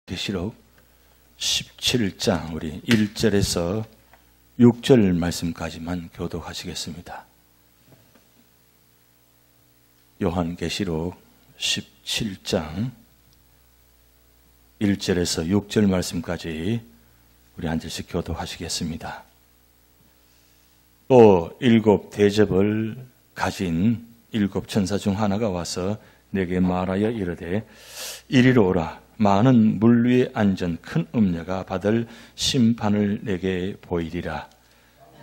계시록 17장 우리 1절에서 6절 말씀까지만 교독하시겠습니다. 요한계시록 17장 1절에서 6절 말씀까지 우리 한 절씩 교독하시겠습니다. 또 일곱 대접을 가진 일곱 천사 중 하나가 와서 내게 말하여 이르되 이리로 오라. 많은 물 위에 앉은 큰 음녀가 받을 심판을 내게 보이리라.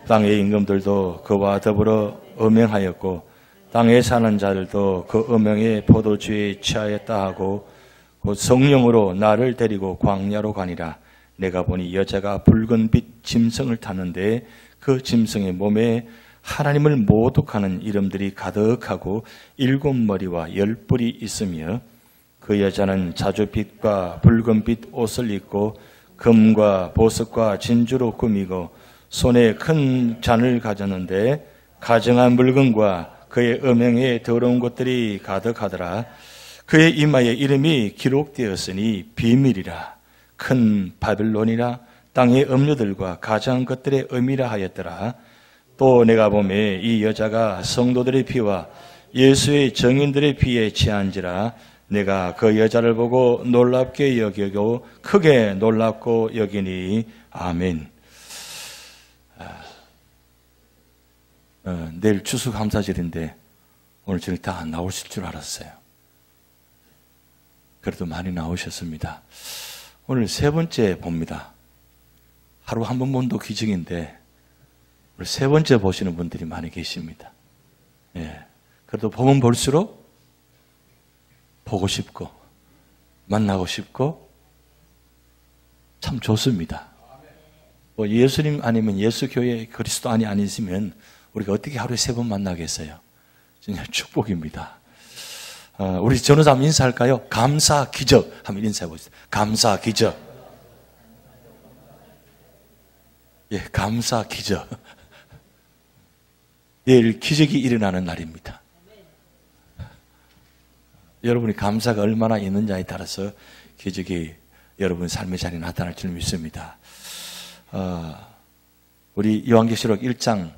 땅의 임금들도 그와 더불어 음행하였고 땅에 사는 자들도 그 음행의 포도주에 취하였다 하고 곧 성령으로 나를 데리고 광야로 가니라. 내가 보니 여자가 붉은 빛 짐승을 타는데 그 짐승의 몸에 하나님을 모독하는 이름들이 가득하고 7머리와 10뿔이 있으며 그 여자는 자주빛과 붉은빛 옷을 입고 금과 보석과 진주로 꾸미고 손에 큰 잔을 가졌는데 가증한 물건과 그의 음행에 더러운 것들이 가득하더라. 그의 이마에 이름이 기록되었으니 비밀이라. 큰 바빌론이라. 땅의 음료들과 가증한 것들의 의미라 하였더라. 또 내가 보매 이 여자가 성도들의 피와 예수의 증인들의 피에 취한지라. 내가 그 여자를 보고 놀랍게 여기고 크게 놀랍고 여기니 아멘. 내일 추수감사절인데 오늘 저녁 다 안 나오실 줄 알았어요. 그래도 많이 나오셨습니다. 오늘 세 번째 봅니다. 하루 한 번 본도 기적인데 오늘 세 번째 보시는 분들이 많이 계십니다. 예. 그래도 보면 볼수록 보고 싶고 만나고 싶고 참 좋습니다. 뭐 예수님 아니면 예수교회 그리스도 안이 아니시면 우리가 어떻게 하루에 세 번 만나겠어요? 진짜 축복입니다. 우리 전우사 한번 인사할까요? 감사 기적 한번 인사해 보세요. 감사 기적. 예, 감사 기적. 내일 기적이 일어나는 날입니다. 여러분이 감사가 얼마나 있느냐에 따라서 기적이 여러분 삶의 자리에 나타날 줄 믿습니다. 우리 요한계시록 1장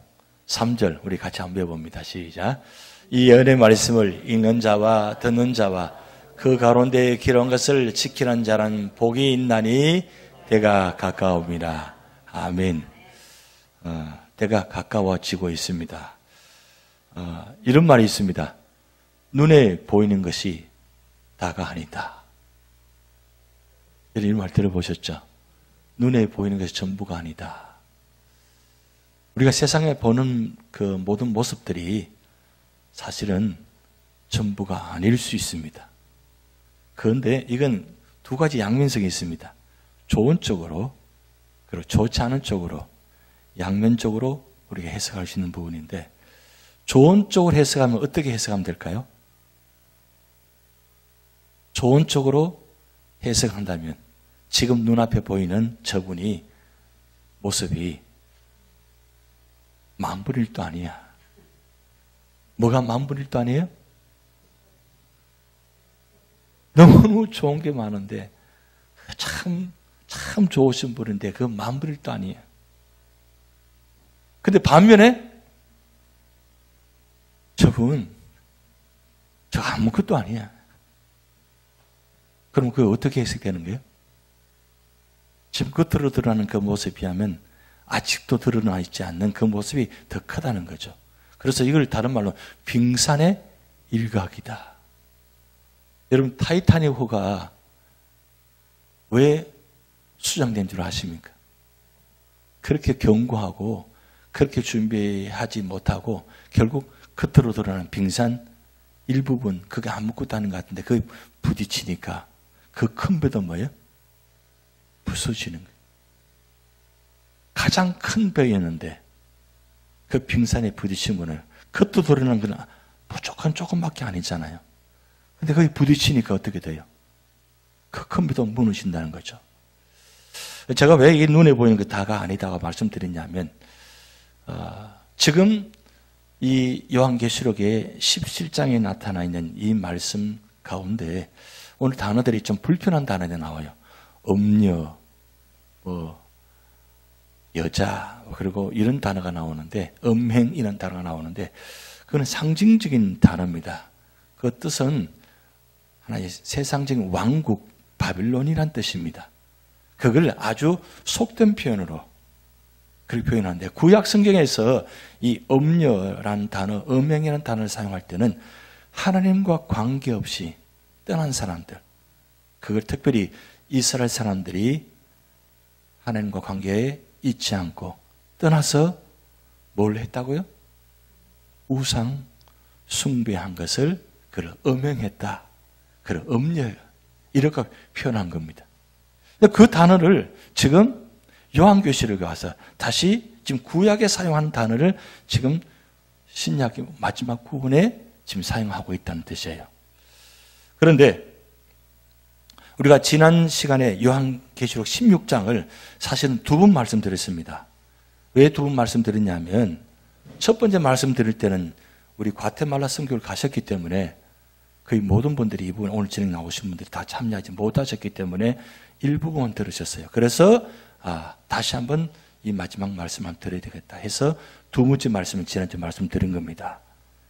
3절 우리 같이 한번 배워봅니다. 시작. 이 은혜의 말씀을 읽는 자와 듣는 자와 그 가운데에 기록한 것을 지키는 자는 복이 있나니 때가 가까움이라. 아멘. 때가 가까워지고 있습니다. 이런 말이 있습니다. 눈에 보이는 것이 다가 아니다. 이런 말 들어보셨죠? 눈에 보이는 것이 전부가 아니다. 우리가 세상에 보는 그 모든 모습들이 사실은 전부가 아닐 수 있습니다. 그런데 이건 두 가지 양면성이 있습니다. 좋은 쪽으로 그리고 좋지 않은 쪽으로 양면적으로 우리가 해석할 수 있는 부분인데 좋은 쪽으로 해석하면 어떻게 해석하면 될까요? 좋은 쪽으로 해석한다면 지금 눈앞에 보이는 저분이 모습이 만분의 1도 아니야. 뭐가 만분의 1도 아니에요? 너무 좋은 게 많은데 참 좋으신 분인데 그 만분의 1도 아니에요. 근데 반면에 저분 저 아무것도 아니야. 그럼 그게 어떻게 해석되는 거예요? 지금 겉으로 드러나는 그 모습에 비하면 아직도 드러나 있지 않는 그 모습이 더 크다는 거죠. 그래서 이걸 다른 말로 빙산의 일각이다. 여러분 타이타닉호가 왜 수장된 줄 아십니까? 그렇게 견고하고 그렇게 준비하지 못하고 결국 겉으로 드러나는 빙산 일부분 그게 아무것도 아닌 것 같은데 그게 부딪히니까 그 큰 배도 뭐예요? 부서지는 거예요. 가장 큰 배였는데 그 빙산에 부딪힌 거는 겉으로 드러나는 건 무조건 조금밖에 아니잖아요. 근데 거기 부딪히니까 어떻게 돼요? 그 큰 배도 무너진다는 거죠. 제가 왜 이게 눈에 보이는 게 다가 아니다고 말씀드렸냐면 지금 이 요한계시록의 17장에 나타나 있는 이 말씀 가운데 오늘 단어들이 좀 불편한 단어가 나와요. 음녀, 여자, 그리고 이런 단어가 나오는데, 음행 이런 단어가 나오는데, 그건 상징적인 단어입니다. 그 뜻은 하나의 세상적인 왕국, 바빌론이란 뜻입니다. 그걸 아주 속된 표현으로 그렇게 표현하는데, 구약 성경에서 이 음녀란 단어, 음행이라는 단어를 사용할 때는 하나님과 관계없이 떠난 사람들, 그걸 특별히 이스라엘 사람들이 하나님과 관계에 있지 않고 떠나서 뭘 했다고요? 우상 숭배한 것을 그를 음행했다. 그를 음녀, 이렇게 표현한 겁니다. 그 단어를 지금 요한계시록에 와서 다시 지금 구약에 사용하는 단어를 지금 신약의 마지막 부분에 지금 사용하고 있다는 뜻이에요. 그런데 우리가 지난 시간에 요한계시록 16장을 사실은 두 번 말씀드렸습니다. 왜 두 번 말씀드렸냐면 첫 번째 말씀드릴 때는 우리 과테말라 선교를 가셨기 때문에 거의 모든 분들이 이분 오늘 진행 나오신 분들이 다 참여하지 못하셨기 때문에 일부분 들으셨어요. 그래서 다시 한번 이 마지막 말씀 한번 드려야 되겠다 해서 두 번째 말씀을 지난주에 말씀드린 겁니다.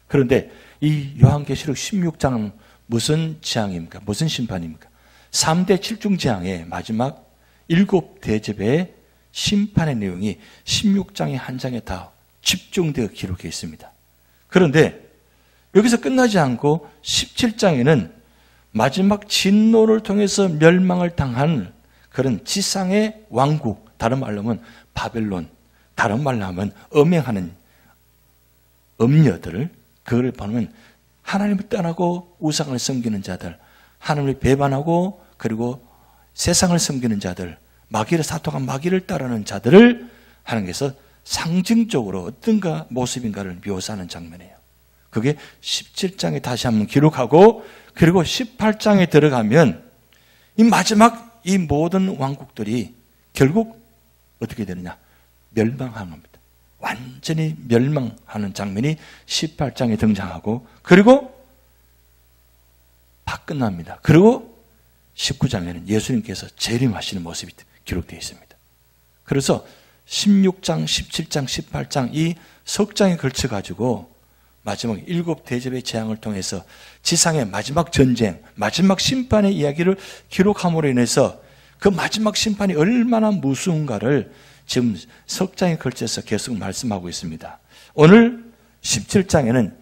그런데 이 요한계시록 16장은 무슨 재앙입니까? 무슨 심판입니까? 3대 7중 재앙의 마지막 7대접의 심판의 내용이 16장의 한 장에 다 집중되어 기록되어 있습니다. 그런데 여기서 끝나지 않고 17장에는 마지막 진노를 통해서 멸망을 당한 그런 지상의 왕국, 다른 말로 하면 바벨론, 다른 말로 하면 음행하는 음녀들을, 그걸 보면 하나님을 떠나고 우상을 섬기는 자들, 하나님을 배반하고 그리고 세상을 섬기는 자들, 마귀를 사토한 마귀를 따르는 자들을 하나님께서 상징적으로 어떤가 모습인가를 묘사하는 장면이에요. 그게 17장에 다시 한번 기록하고, 그리고 18장에 들어가면 이 마지막 이 모든 왕국들이 결국 어떻게 되느냐? 멸망하는 겁니다. 완전히 멸망하는 장면이 18장에 등장하고, 그리고 다 끝납니다. 그리고 19장에는 예수님께서 재림하시는 모습이 기록되어 있습니다. 그래서 16장, 17장, 18장 이 석 장에 걸쳐가지고 마지막 7대접의 재앙을 통해서 지상의 마지막 전쟁, 마지막 심판의 이야기를 기록함으로 인해서 그 마지막 심판이 얼마나 무서운가를 지금 석 장에 걸쳐서 계속 말씀하고 있습니다. 오늘 17장에는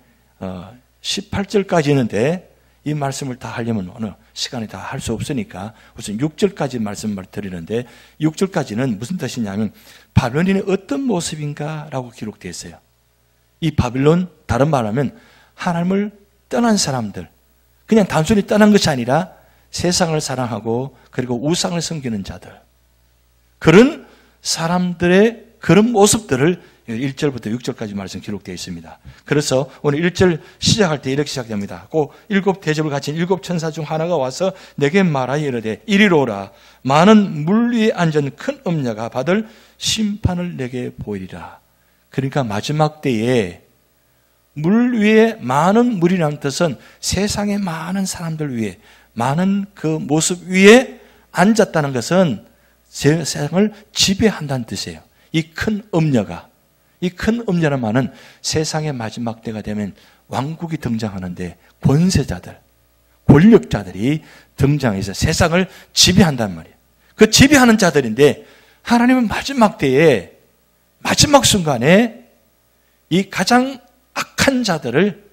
18절까지 있는데 이 말씀을 다 하려면 어느 시간에 다 할 수 없으니까 우선 6절까지 말씀을 드리는데, 6절까지는 무슨 뜻이냐면 바벨론이 어떤 모습인가라고 기록되어 있어요. 이 바벨론, 다른 말하면 하나님을 떠난 사람들, 그냥 단순히 떠난 것이 아니라 세상을 사랑하고 그리고 우상을 섬기는 자들, 그런 사람들의 그런 모습들을 1절부터 6절까지 말씀 기록되어 있습니다. 그래서 오늘 1절 시작할 때 이렇게 시작됩니다. 꼭 7대접을 가진 7천사 중 하나가 와서 내게 말하여 이르되 이리로 오라. 많은 물 위에 앉은 큰 음녀가 받을 심판을 내게 보이리라. 그러니까 마지막 때에 물 위에 많은 물이라는 뜻은 세상의 많은 사람들 위에, 많은 그 모습 위에 앉았다는 것은 세상을 지배한다는 뜻이에요. 이 큰 음녀가, 이 큰 음녀란 말은 세상의 마지막 때가 되면 왕국이 등장하는데 권세자들, 권력자들이 등장해서 세상을 지배한단 말이에요. 그 지배하는 자들인데 하나님은 마지막 때에, 마지막 순간에 이 가장 악한 자들을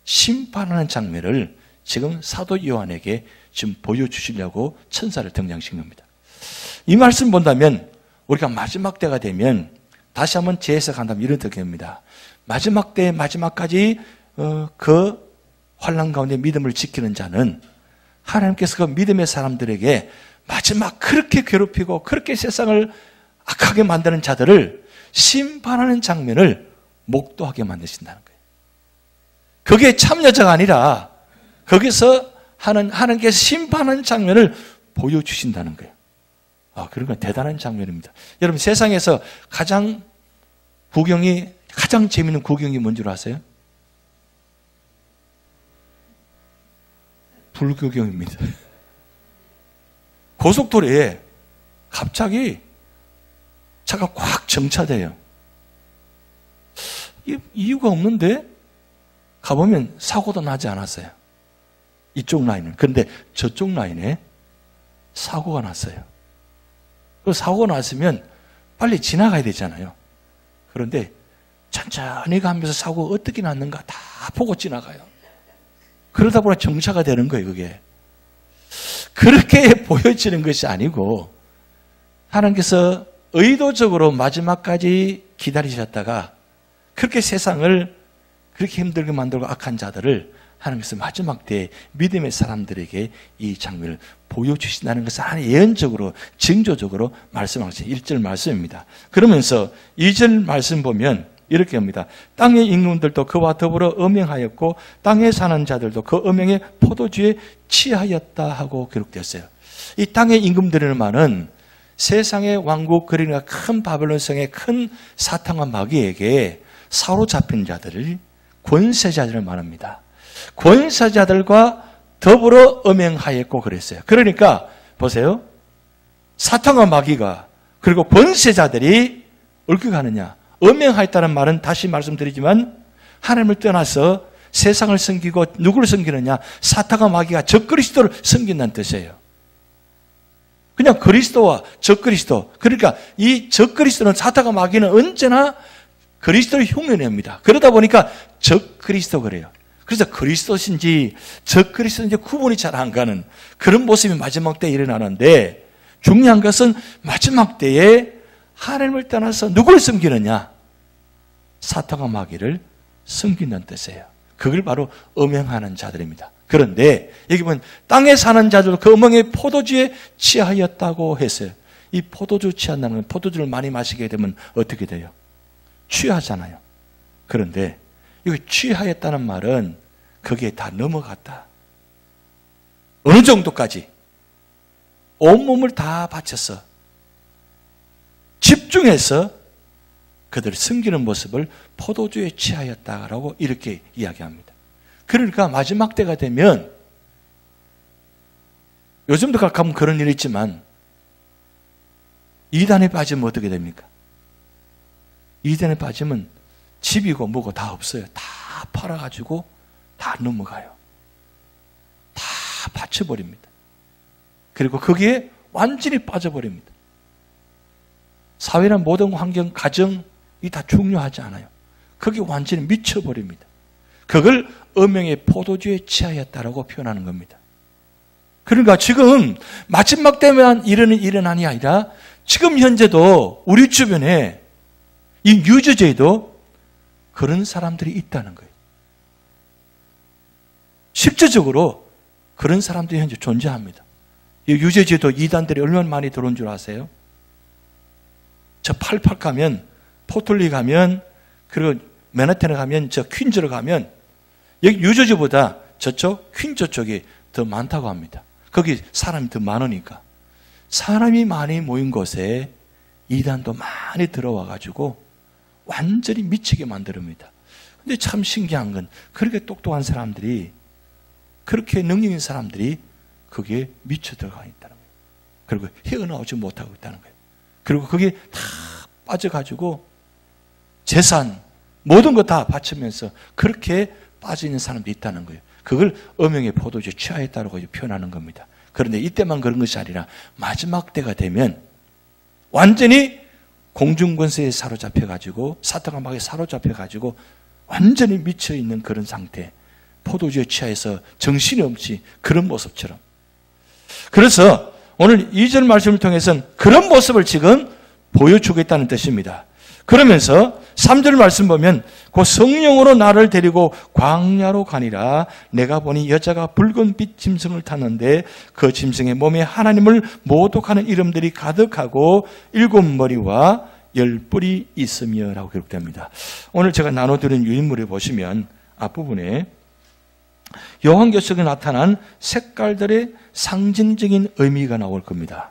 심판하는 장면을 지금 사도 요한에게 지금 보여주시려고 천사를 등장시킨 겁니다. 이 말씀 본다면 우리가 마지막 때가 되면 다시 한번 재해석한다면 이런 뜻입니다. 마지막 때 마지막까지 그 환난 가운데 믿음을 지키는 자는 하나님께서 그 믿음의 사람들에게 마지막 그렇게 괴롭히고 그렇게 세상을 악하게 만드는 자들을 심판하는 장면을 목도하게 만드신다는 거예요. 그게 참여자가 아니라 거기서 하나님께서 심판하는 장면을 보여주신다는 거예요. 그러니까 대단한 장면입니다. 여러분, 세상에서 가장 재미있는 구경이 뭔 줄 아세요? 불구경입니다. 고속도로에 갑자기 차가 꽉 정차돼요. 이유가 없는데 가보면 사고도 나지 않았어요. 이쪽 라인은. 그런데 저쪽 라인에 사고가 났어요. 그 사고가 났으면 빨리 지나가야 되잖아요. 그런데 천천히 가면서 사고가 어떻게 났는가 다 보고 지나가요. 그러다 보니 정차가 되는 거예요, 그게. 그렇게 보여지는 것이 아니고 하나님께서 의도적으로 마지막까지 기다리셨다가 그렇게 세상을 그렇게 힘들게 만들고 악한 자들을 하나님께서 마지막 때에 믿음의 사람들에게 이 장면을 보여주신다는 것을 하나 예언적으로 징조적으로 말씀하신 1절 말씀입니다. 그러면서 2절 말씀 보면 이렇게 합니다. 땅의 임금들도 그와 더불어 음행하였고 땅에 사는 자들도 그 음행의 포도주에 취하였다 하고 기록되었어요. 이 땅의 임금들이라는 말은 세상의 왕국 그러니까 큰 바벨론 성의 큰 사탄과 마귀에게 사로잡힌 자들을 권세자들을 말합니다. 권세자들과 더불어 음행하였고 그랬어요. 그러니까 보세요. 사탄과 마귀가 그리고 권세자들이 어떻게 가느냐. 음행하였다는 말은 다시 말씀드리지만 하나님을 떠나서 세상을 섬기고 누구를 섬기느냐. 사탄과 마귀가 적그리스도를 섬긴다는 뜻이에요. 그냥 그리스도와 적그리스도. 그러니까 이 적그리스도는 사탄과 마귀는 언제나 그리스도를 흉내냅니다. 그러다 보니까 적그리스도 그래요. 그래서 그리스도신지 적그리스도인지 구분이 잘 안 가는 그런 모습이 마지막 때에 일어나는데 중요한 것은 마지막 때에 하나님을 떠나서 누구를 섬기느냐? 사탄과 마귀를 섬긴다는 뜻이에요. 그걸 바로 음행하는 자들입니다. 그런데 여기 보면 땅에 사는 자들도 그 음행의 포도주에 취하였다고 했어요. 이 포도주 취한다는 건 포도주를 많이 마시게 되면 어떻게 돼요? 취하잖아요. 그런데 여기 취하였다는 말은 거기에 다 넘어갔다. 어느 정도까지? 온몸을 다 바쳐서 집중해서 그들을 섬기는 모습을 포도주에 취하였다라고 이렇게 이야기합니다. 그러니까 마지막 때가 되면 요즘도 가끔 그런 일이 있지만 이단에 빠지면 어떻게 됩니까? 이단에 빠지면 집이고 뭐고 다 없어요. 다 팔아가지고 다 넘어가요. 다 바쳐버립니다. 그리고 거기에 완전히 빠져버립니다. 사회나 모든 환경, 가정이 다 중요하지 않아요. 거기 완전히 미쳐버립니다. 그걸 음행의 포도주에 취하였다라고 표현하는 겁니다. 그러니까 지금 마지막 때만 이르는 일은 아니라 지금 현재도 우리 주변에 이 유저제도 그런 사람들이 있다는 거예요. 실제적으로 그런 사람들이 현재 존재합니다. 이 유저제도 이단들이 얼마나 많이 들어온 줄 아세요? 저 팔팍 가면, 포털리 가면, 그리고 맨하탄에 가면, 저 퀸즈로 가면 여기 유저지보다 저쪽 퀸즈 쪽이 더 많다고 합니다. 거기 사람이 더 많으니까. 사람이 많이 모인 곳에 이단도 많이 들어와 가지고 완전히 미치게 만듭니다. 근데 참 신기한 건 그렇게 똑똑한 사람들이 그렇게 능력 있는 사람들이 거기에 미쳐 들어가 있다는 거예요. 그리고 헤어나오지 못하고 있다는 거예요. 그리고 거기에 다 빠져가지고 재산 모든 거 다 바치면서 그렇게 빠져있는 사람도 있다는 거예요. 그걸 음행의 포도주에 취하였다고 표현하는 겁니다. 그런데 이때만 그런 것이 아니라 마지막 때가 되면 완전히 공중권세에 사로잡혀가지고 사탄과 마귀에 사로잡혀가지고 완전히 미쳐있는 그런 상태, 포도주에 취해서 정신이 없지 그런 모습처럼. 그래서 오늘 2절 말씀을 통해서는 그런 모습을 지금 보여주겠다는 뜻입니다. 그러면서 3절 말씀 보면 그 성령으로 나를 데리고 광야로 가니라. 내가 보니 여자가 붉은빛 짐승을 탔는데 그 짐승의 몸에 하나님을 모독하는 이름들이 가득하고 7머리와 10뿔이 있으며 라고 기록됩니다. 오늘 제가 나눠드린 유인물을 보시면 앞부분에 요한계시록에 나타난 색깔들의 상징적인 의미가 나올 겁니다.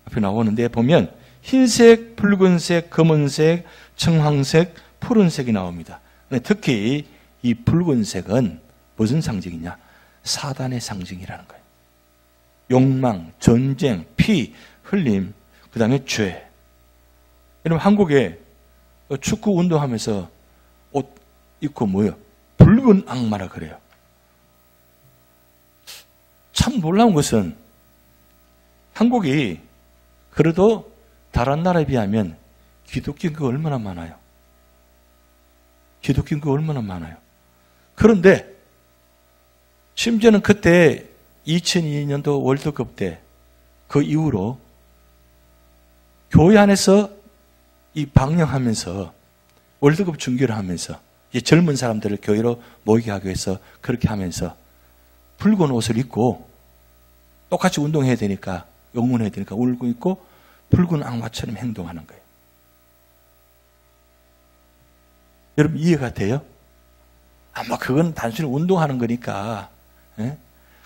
앞에 나오는데 보면 흰색, 붉은색, 검은색, 청황색, 푸른색이 나옵니다. 특히 이 붉은색은 무슨 상징이냐? 사단의 상징이라는 거예요. 욕망, 전쟁, 피, 흘림, 그 다음에 죄. 여러분, 한국에 축구 운동하면서 옷 입고 뭐요? 붉은 악마라 그래요. 참 놀라운 것은 한국이 그래도 다른 나라에 비하면 기독교인구가 얼마나 많아요. 기독교인구가 얼마나 많아요. 그런데 심지어는 그때 2002년도 월드컵 때 그 이후로 교회 안에서 이 방영하면서 월드컵 중계를 하면서 이제 젊은 사람들을 교회로 모이게 하기 위해서 그렇게 하면서 붉은 옷을 입고 똑같이 운동해야 되니까 응원해야 되니까 울고 있고 붉은 악마처럼 행동하는 거예요. 여러분 이해가 돼요? 아마 그건 단순히 운동하는 거니까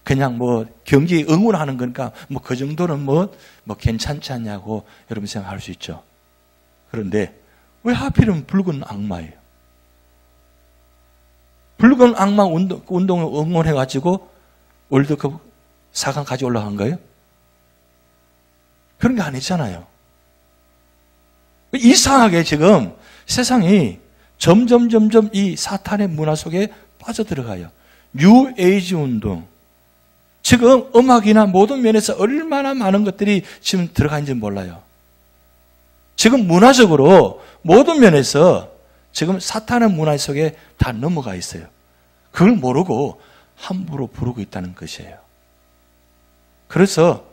그냥 뭐 경기에 응원하는 거니까 뭐 그 정도는 뭐 괜찮지 않냐고 여러분 생각할 수 있죠. 그런데 왜 하필이면 붉은 악마예요? 붉은 악마 운동을 응원해가지고 월드컵 4강까지 올라간 거예요? 그런 게 아니잖아요. 이상하게 지금 세상이 점점 이 사탄의 문화 속에 빠져들어가요. 뉴 에이지 운동. 지금 음악이나 모든 면에서 얼마나 많은 것들이 지금 들어가 있는지 몰라요. 지금 문화적으로 모든 면에서 지금 사탄의 문화 속에 다 넘어가 있어요. 그걸 모르고 함부로 부르고 있다는 것이에요. 그래서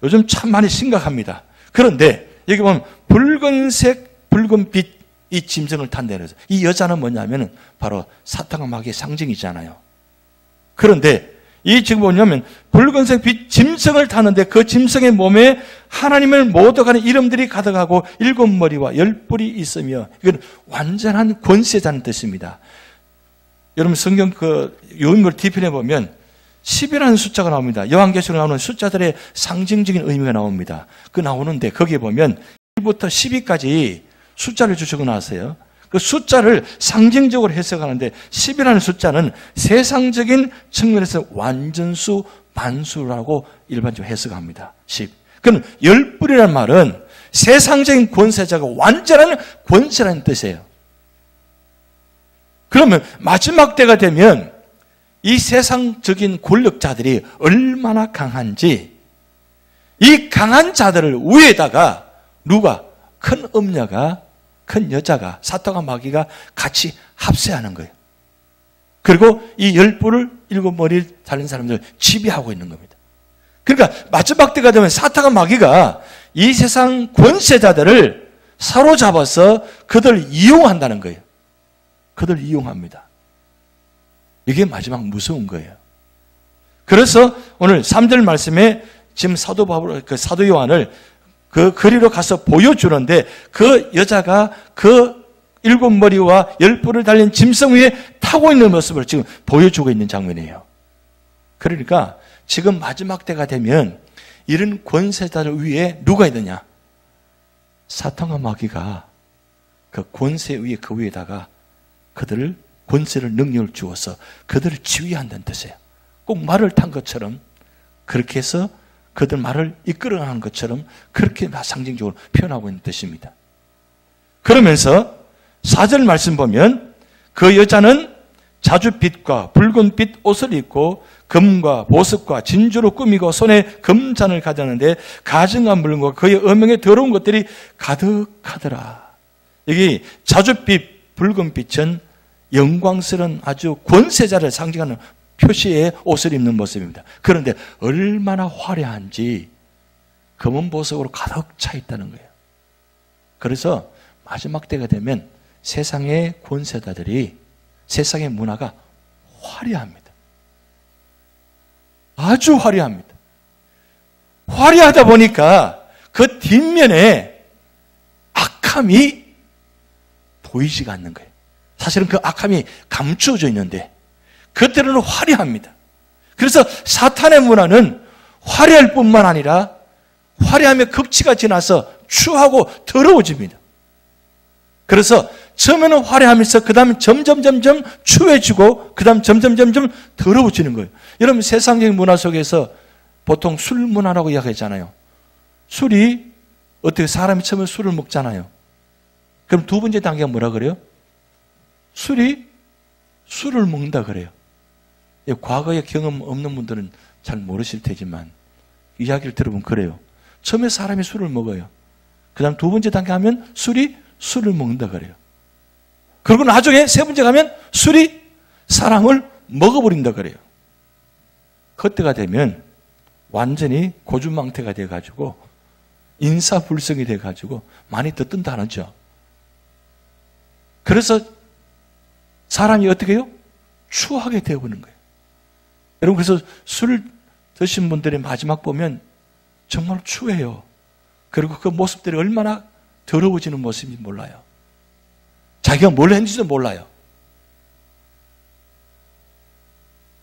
요즘 참 많이 심각합니다. 그런데 여기 보면 붉은색, 붉은빛 이 짐승을 탄다 그래서 이 여자는 뭐냐면 바로 사탄과 마귀의 상징이잖아요. 그런데 이 지금 뭐냐면 붉은색 빛 짐승을 타는데 그 짐승의 몸에 하나님을 모독하는 이름들이 가득하고 7머리와 10뿔이 있으며 이건 완전한 권세자는 뜻입니다. 여러분 성경 그 요인물 뒤편에 보면 10이라는 숫자가 나옵니다. 요한계시록에 나오는 숫자들의 상징적인 의미가 나옵니다. 그 나오는데 거기에 보면 1부터 10위까지 숫자를 주시고 나왔어요. 그 숫자를 상징적으로 해석하는데 10이라는 숫자는 세상적인 측면에서 완전수, 만수라고 일반적으로 해석합니다. 10. 그럼 10뿔이라는 말은 세상적인 권세자가 완전한 권세라는 뜻이에요. 그러면 마지막 때가 되면 이 세상적인 권력자들이 얼마나 강한지 이 강한 자들을 위에다가 누가 큰 음녀가 큰 여자가 사탄과 마귀가 같이 합세하는 거예요. 그리고 이 10뿔을 7머리를 달린 사람들을 지배하고 있는 겁니다. 그러니까 마지막 때가 되면 사탄과 마귀가 이 세상 권세자들을 사로잡아서 그들을 이용한다는 거예요. 그들을 이용합니다. 이게 마지막 무서운 거예요. 그래서 오늘 3절 말씀에 지금 사도 바울, 사도 요한을 그 거리로 가서 보여주는데 그 여자가 그 7머리와 10뿔을 달린 짐승 위에 타고 있는 모습을 지금 보여주고 있는 장면이에요. 그러니까 지금 마지막 때가 되면 이런 권세자들 위에 누가 있느냐? 사탄과 마귀가 그 권세 위에 그 위에다가 그들을 권세를 능력을 주어서 그들을 지휘한다는 뜻이에요. 꼭 말을 탄 것처럼 그렇게 해서 그들 말을 이끌어가는 것처럼 그렇게 상징적으로 표현하고 있는 뜻입니다. 그러면서 4절 말씀 보면 그 여자는 자줏빛과 붉은빛 옷을 입고 금과 보석과 진주로 꾸미고 손에 금잔을 가졌는데 가증한 물건과 그의 음영에 더러운 것들이 가득하더라. 여기 자줏빛, 붉은빛은 영광스러운 아주 권세자를 상징하는 표시의 옷을 입는 모습입니다. 그런데 얼마나 화려한지 검은 보석으로 가득 차 있다는 거예요. 그래서 마지막 때가 되면 세상의 권세자들이 세상의 문화가 화려합니다. 아주 화려합니다. 화려하다 보니까 그 뒷면에 악함이 보이지가 않는 거예요. 사실은 그 악함이 감추어져 있는데 그때는 화려합니다. 그래서 사탄의 문화는 화려할 뿐만 아니라 화려함의 극치가 지나서 추하고 더러워집니다. 그래서 처음에는 화려하면서 그 다음에 점점 추해지고 그 다음 점점 더러워지는 거예요. 여러분 세상적인 문화 속에서 보통 술 문화라고 이야기하잖아요. 술이 어떻게 사람이 처음에 술을 먹잖아요. 그럼 두 번째 단계가 뭐라 그래요? 술을 먹는다 그래요. 과거에 경험 없는 분들은 잘 모르실 테지만 이야기를 들어보면 그래요. 처음에 사람이 술을 먹어요. 그 다음 두 번째 단계 하면 술을 먹는다 그래요. 그리고 나중에 세 번째 가면 술이 사람을 먹어버린다 그래요. 그때가 되면 완전히 고주망태가 돼가지고 인사불성이 돼가지고 많이 듣든다는죠. 그래서 사람이 어떻게 해요? 추하게 되어버리는 거예요. 여러분, 그래서 술 드신 분들의 마지막 보면 정말 추해요. 그리고 그 모습들이 얼마나 더러워지는 모습인지 몰라요. 자기가 뭘 했는지도 몰라요.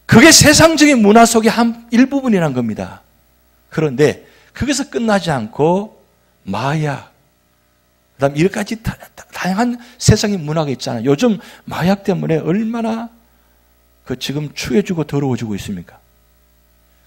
그게 세상적인 문화 속의 일부분이란 겁니다. 그런데 거기서 끝나지 않고 마약, 그 다음 이렇게까지 다양한 세상의 문화가 있잖아요. 요즘 마약 때문에 얼마나 지금 추해지고 더러워지고 있습니까?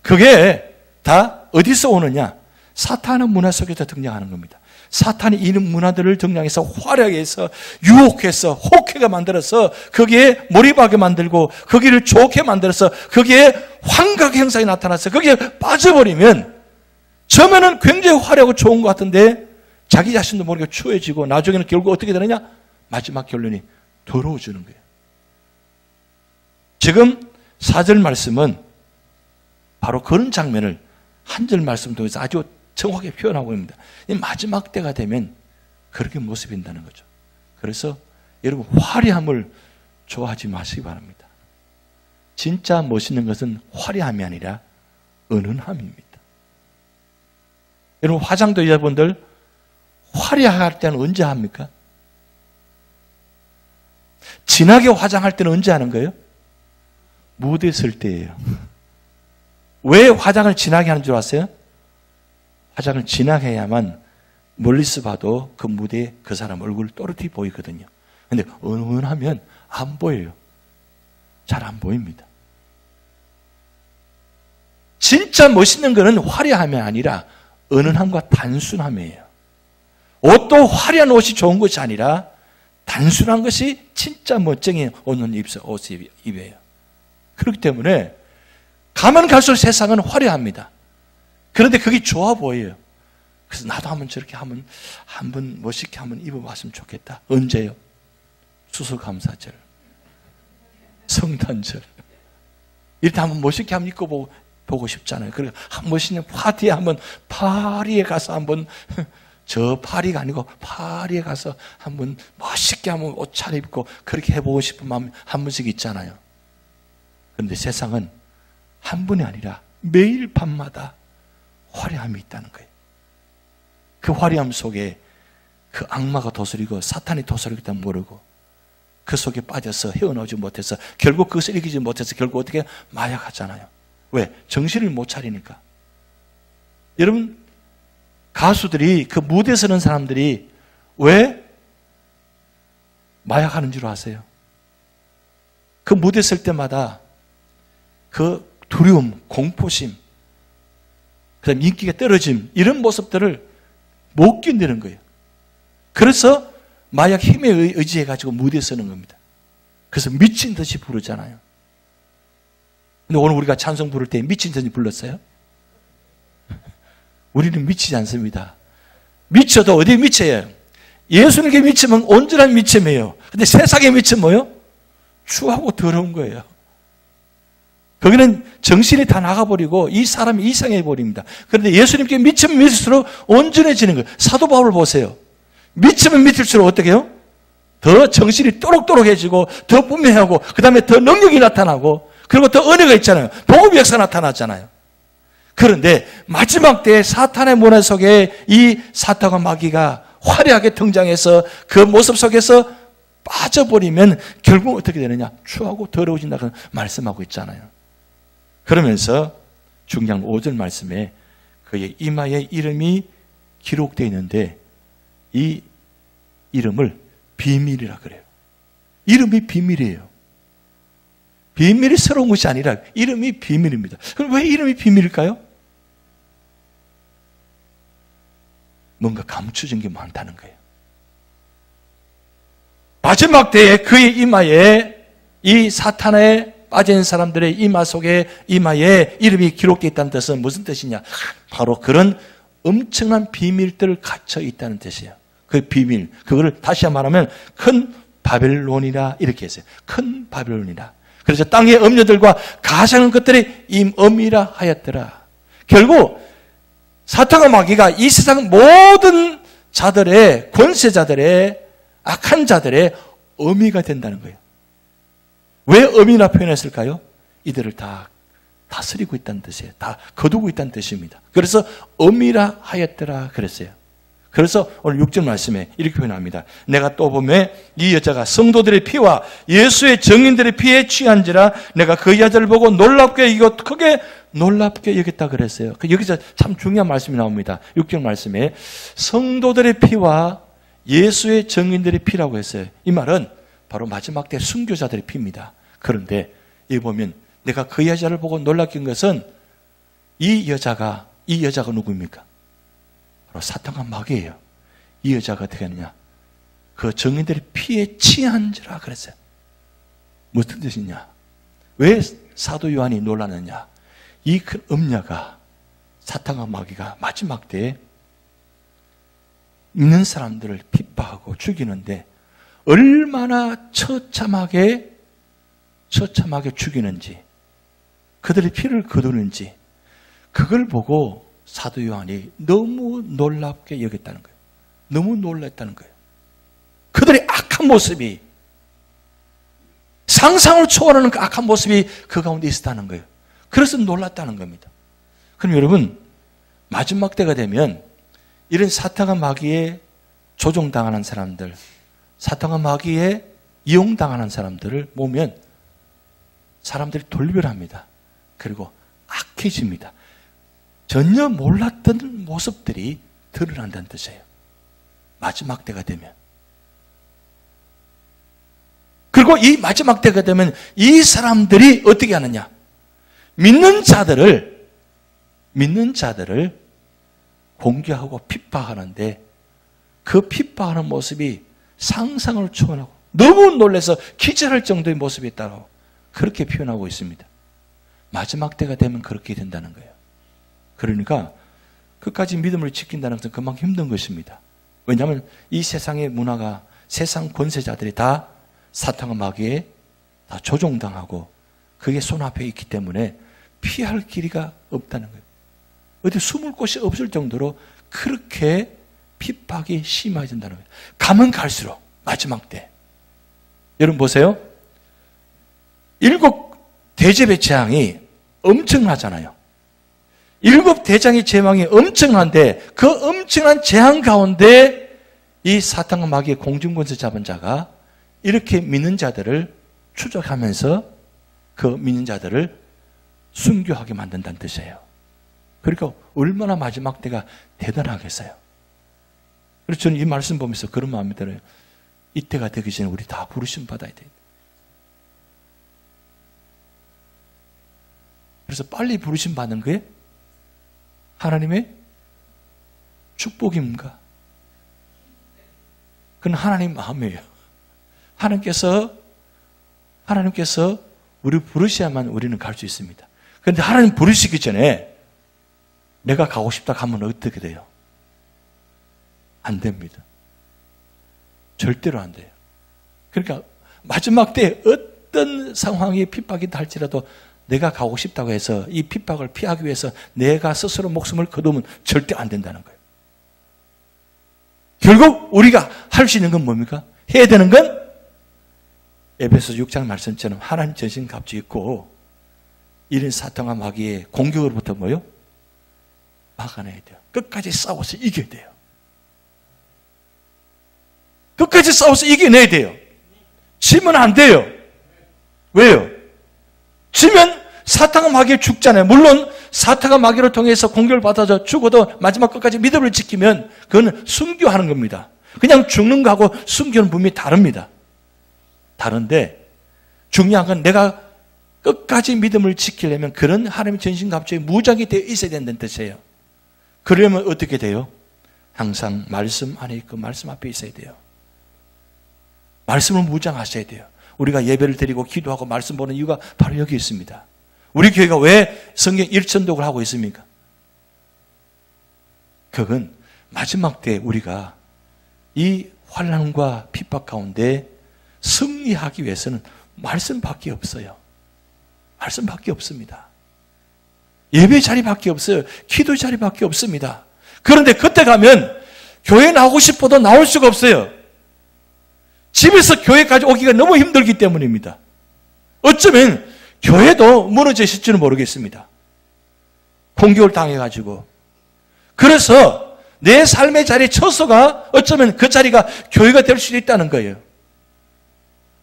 그게 다 어디서 오느냐? 사탄의 문화 속에서 등장하는 겁니다. 사탄이 이런 문화들을 등장해서 화려하게 해서 유혹해서 혹해가 만들어서 거기에 몰입하게 만들고 거기를 좋게 만들어서 거기에 환각 현상이 나타나서 거기에 빠져버리면 처음에는 굉장히 화려하고 좋은 것 같은데 자기 자신도 모르게 추해지고 나중에는 결국 어떻게 되느냐? 마지막 결론이 더러워지는 거예요. 지금 4절 말씀은 바로 그런 장면을 한 절 말씀 통해서 아주 정확하게 표현하고 있습니다. 이 마지막 때가 되면 그렇게 모습이 된다는 거죠. 그래서 여러분 화려함을 좋아하지 마시기 바랍니다. 진짜 멋있는 것은 화려함이 아니라 은은함입니다. 여러분 화장도 여러분들 화려할 때는 언제 합니까? 진하게 화장할 때는 언제 하는 거예요? 무대에 설 때예요. 왜 화장을 진하게 하는 줄 아세요? 화장을 진하게 해야만 멀리서 봐도 그 무대에 그 사람 얼굴 또렷이 보이거든요. 그런데 은은하면 안 보여요. 잘 안 보입니다. 진짜 멋있는 것은 화려함이 아니라 은은함과 단순함이에요. 옷도 화려한 옷이 좋은 것이 아니라 단순한 것이 진짜 멋쟁이 옷을 입어요. 그렇기 때문에 가면 갈수록 세상은 화려합니다. 그런데 그게 좋아 보여요. 그래서 나도 한번 저렇게 한번 멋있게 한번 입어봤으면 좋겠다. 언제요? 추수감사절, 성탄절. 이렇게 한번 멋있게 한번 입고 보고 싶잖아요. 그리고 멋있는 파티에 파리에 가서 저 파리가 아니고 파리에 가서 한번 멋있게 한번 옷 차려입고 그렇게 해보고 싶은 마음이 한 번씩 있잖아요. 그런데 세상은 한 번이 아니라 매일 밤마다 화려함이 있다는 거예요. 그 화려함 속에 그 악마가 도스리고 사탄이 도스리기 때문에 모르고 그 속에 빠져서 헤어나오지 못해서 결국 그것을 이기지 못해서 결국 어떻게 마약하잖아요. 왜? 정신을 못 차리니까. 여러분 가수들이 그 무대에 서는 사람들이 왜 마약하는 줄 아세요? 그 무대에 설 때마다 그 두려움, 공포심, 그다음 인기가 떨어짐 이런 모습들을 못 견디는 거예요. 그래서 마약 힘에 의지해가지고 무대에 서는 겁니다. 그래서 미친 듯이 부르잖아요. 근데 오늘 우리가 찬송 부를 때 미친 듯이 불렀어요? 우리는 미치지 않습니다. 미쳐도 어디에 미쳐요? 예수님께 미치면 온전한 미침이에요. 근데 세상에 미치면 뭐예요? 추하고 더러운 거예요. 거기는 정신이 다 나가버리고 이 사람이 이상해 버립니다. 그런데 예수님께 미치면 미칠수록 온전해지는 거예요. 사도 바울 보세요. 미치면 미칠수록 어떻게 해요? 더 정신이 또록또록해지고 더 분명하고 그 다음에 더 능력이 나타나고 그리고 더 은혜가 있잖아요. 복음의 역사 나타났잖아요. 그런데 마지막 때에 사탄의 문화 속에 이 사탄과 마귀가 화려하게 등장해서 그 모습 속에서 빠져버리면 결국 어떻게 되느냐? 추하고 더러워진다고 말씀하고 있잖아요. 그러면서 중요한 5절 말씀에 그의 이마에 이름이 기록되어 있는데 이 이름을 비밀이라 그래요. 이름이 비밀이에요. 비밀이 새로운 것이 아니라 이름이 비밀입니다. 그럼 왜 이름이 비밀일까요? 뭔가 감추진 게 많다는 거예요. 마지막 때에 그의 이마에 이 사탄에 빠진 사람들의 이마 속에 이마에 이름이 기록되어 있다는 뜻은 무슨 뜻이냐? 바로 그런 엄청난 비밀들을 갇혀 있다는 뜻이에요. 그 비밀, 그거를 다시 말하면 큰 바벨론이라 이렇게 했어요. 큰 바벨론이라. 그래서 땅의 음녀들과 가상한 것들이 임엄이라 하였더라. 결국 사탄과 마귀가 이 세상 모든 자들의, 권세자들의, 악한 자들의 어미가 된다는 거예요. 왜 어미라 표현했을까요? 이들을 다 다스리고 있다는 뜻이에요. 다 거두고 있다는 뜻입니다. 그래서 어미라 하였더라 그랬어요. 그래서 오늘 6절 말씀에 이렇게 표현합니다. 내가 또 보매 이 여자가 성도들의 피와 예수의 증인들의 피에 취한지라 내가 그 여자를 보고 놀랍게 이거 크게 놀랍게 여겼다 그랬어요. 여기서 참 중요한 말씀이 나옵니다. 6절 말씀에 성도들의 피와 예수의 증인들의 피라고 했어요. 이 말은 바로 마지막 때 순교자들의 피입니다. 그런데 여기 보면 내가 그 여자를 보고 놀랍게 한 것은 이 여자가 누구입니까? 바로 사탄과 마귀예요. 이 여자가 어떻게 하느냐? 그 증인들의 피에 취한지라 그랬어요. 무슨 뜻이냐? 왜 사도 요한이 놀라느냐? 이 큰 음녀가 사탄과 마귀가 마지막 때에 믿는 사람들을 핍박하고 죽이는데 얼마나 처참하게 죽이는지 그들의 피를 거두는지 그걸 보고 사도 요한이 너무 놀랍게 여겼다는 거예요. 너무 놀랐다는 거예요. 그들의 악한 모습이 상상을 초월하는 그 악한 모습이 그 가운데 있었다는 거예요. 그래서 놀랐다는 겁니다. 그럼 여러분 마지막 때가 되면 이런 사탄과 마귀에 조종당하는 사람들, 사탄과 마귀에 이용당하는 사람들을 보면 사람들이 돌변합니다. 그리고 악해집니다. 전혀 몰랐던 모습들이 드러난다는 뜻이에요. 마지막 때가 되면. 그리고 이 마지막 때가 되면 이 사람들이 어떻게 하느냐? 믿는 자들을 공격하고 핍박하는데 그 핍박하는 모습이 상상을 초월하고 너무 놀라서 기절할 정도의 모습이 있다고 그렇게 표현하고 있습니다. 마지막 때가 되면 그렇게 된다는 거예요. 그러니까 끝까지 믿음을 지킨다는 것은 그만큼 힘든 것입니다. 왜냐하면 이 세상의 문화가 세상 권세자들이 다 사탄과 마귀에 다 조종당하고 그게 손앞에 있기 때문에 피할 길이가 없다는 거예요. 어디 숨을 곳이 없을 정도로 그렇게 핍박이 심해진다는 거예요. 가면 갈수록 마지막 때. 여러분 보세요. 7 대접의 재앙이 엄청나잖아요. 7 대장의 재앙이 엄청난데 그 엄청난 재앙 가운데 이 사탄과 마귀의 공중권세 잡은 자가 이렇게 믿는 자들을 추적하면서 그 믿는 자들을 순교하게 만든다는 뜻이에요. 그러니까 얼마나 마지막 때가 대단하겠어요. 그래서 저는 이 말씀 보면서 그런 마음이 들어요. 이때가 되기 전에 우리 다 부르심 받아야 돼요. 그래서 빨리 부르심 받는 게 하나님의 축복입니까? 그건 하나님 마음이에요. 하나님께서 우리 부르셔야만 우리는 갈 수 있습니다. 그런데 하나님 부르시기 전에 내가 가고 싶다 하면 어떻게 돼요? 안 됩니다. 절대로 안 돼요. 그러니까 마지막 때 어떤 상황이 핍박이다 할지라도 내가 가고 싶다고 해서 이 핍박을 피하기 위해서 내가 스스로 목숨을 거두면 절대 안 된다는 거예요. 결국 우리가 할 수 있는 건 뭡니까? 해야 되는 건 에베소 6장 말씀처럼 하나님 전신 갑주 있고 이런 사탄과 마귀의 공격으로부터 뭐요? 막아내야 돼요. 끝까지 싸워서 이겨야 돼요. 끝까지 싸워서 이겨내야 돼요. 지면 안 돼요. 왜요? 지면 사탄과 마귀에 죽잖아요. 물론 사탄과 마귀를 통해서 공격을 받아서 죽어도 마지막 끝까지 믿음을 지키면 그건 순교하는 겁니다. 그냥 죽는 거하고 순교는 분명히 다릅니다. 다른데 중요한 건 내가 끝까지 믿음을 지키려면 그런 하나님의 전신갑주에 무장이 되어 있어야 된다는 뜻이에요. 그러려면 어떻게 돼요? 항상 말씀 안에 있고 말씀 앞에 있어야 돼요. 말씀을 무장하셔야 돼요. 우리가 예배를 드리고 기도하고 말씀 보는 이유가 바로 여기 있습니다. 우리 교회가 왜 성경 일천독을 하고 있습니까? 그건 마지막 때 우리가 이 환난과 핍박 가운데 승리하기 위해서는 말씀밖에 없어요. 말씀밖에 없습니다. 예배 자리밖에 없어요. 기도 자리밖에 없습니다. 그런데 그때 가면 교회 나오고 싶어도 나올 수가 없어요. 집에서 교회까지 오기가 너무 힘들기 때문입니다. 어쩌면 교회도 무너지실지는 모르겠습니다. 공격을 당해가지고. 그래서 내 삶의 자리 처소가 어쩌면 그 자리가 교회가 될 수도 있다는 거예요.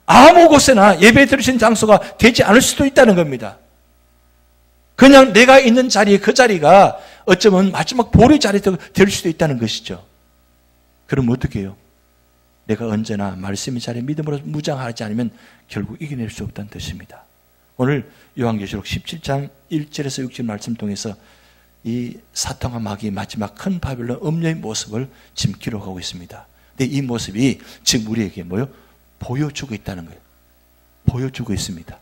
아무 곳에나 예배 드리신 장소가 되지 않을 수도 있다는 겁니다. 그냥 내가 있는 자리, 그 자리가 어쩌면 마지막 보리 자리가 될 수도 있다는 것이죠. 그럼 어떻게 해요? 내가 언제나 말씀의 자리에 믿음으로 무장하지 않으면 결국 이겨낼 수 없다는 뜻입니다. 오늘 요한계시록 17장 1절에서 6절 말씀 통해서 이 사탄과 마귀의 마지막 큰 바벨론 음녀의 모습을 지금 기록하고 있습니다. 근데 이 모습이 지금 우리에게 뭐요? 보여주고 있다는 거예요. 보여주고 있습니다.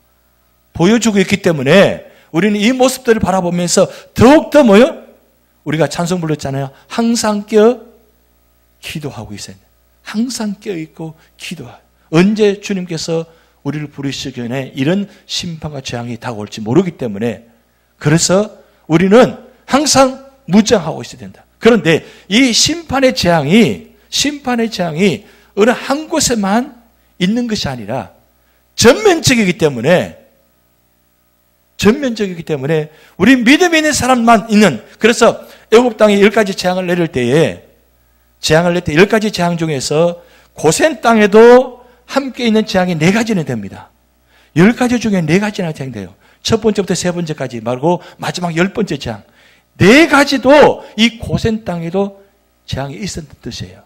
보여주고 있기 때문에 우리는 이 모습들을 바라보면서 더욱더 뭐요? 우리가 찬송 불렀잖아요. 항상 깨어 기도하고 있어야 돼요. 항상 깨어있고 기도하고. 언제 주님께서 우리를 부르시기 전에 이런 심판과 재앙이 다가올지 모르기 때문에 그래서 우리는 항상 무장하고 있어야 된다. 그런데 이 심판의 재앙이 어느 한 곳에만 있는 것이 아니라 전면적이기 때문에 우리 믿음이 있는 사람만 있는, 그래서 애굽 땅에 10가지 재앙을 내릴 때에 10가지 재앙 중에서 고센 땅에도 함께 있는 재앙이 4가지는 됩니다. 10가지 중에 4가지나 재앙돼요. 첫 번째부터 세 번째까지 말고 마지막 10번째 재앙. 4가지도 이 고센 땅에도 재앙이 있었던 뜻이에요.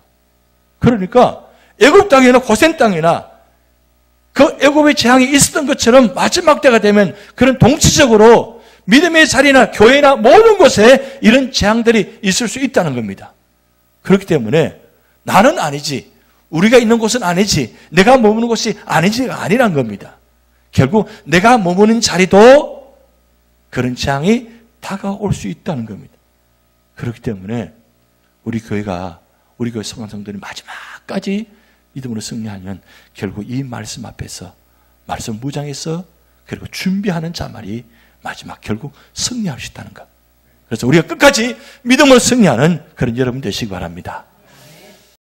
그러니까 애굽 땅이나 고센 땅이나 그 애굽의 재앙이 있었던 것처럼 마지막 때가 되면 그런 동시적으로 믿음의 자리나 교회나 모든 곳에 이런 재앙들이 있을 수 있다는 겁니다. 그렇기 때문에 나는 아니지, 우리가 있는 곳은 아니지, 내가 머무는 곳이 아니지가 아니란 겁니다. 결국 내가 머무는 자리도 그런 재앙이 다가올 수 있다는 겁니다. 그렇기 때문에 우리 교회 성도들이 마지막까지 믿음으로 승리하면 결국 이 말씀 앞에서 말씀 무장해서 그리고 준비하는 자말이 마지막 결국 승리할 수 있다는 것. 그래서 우리가 끝까지 믿음으로 승리하는 그런 여러분 되시기 바랍니다.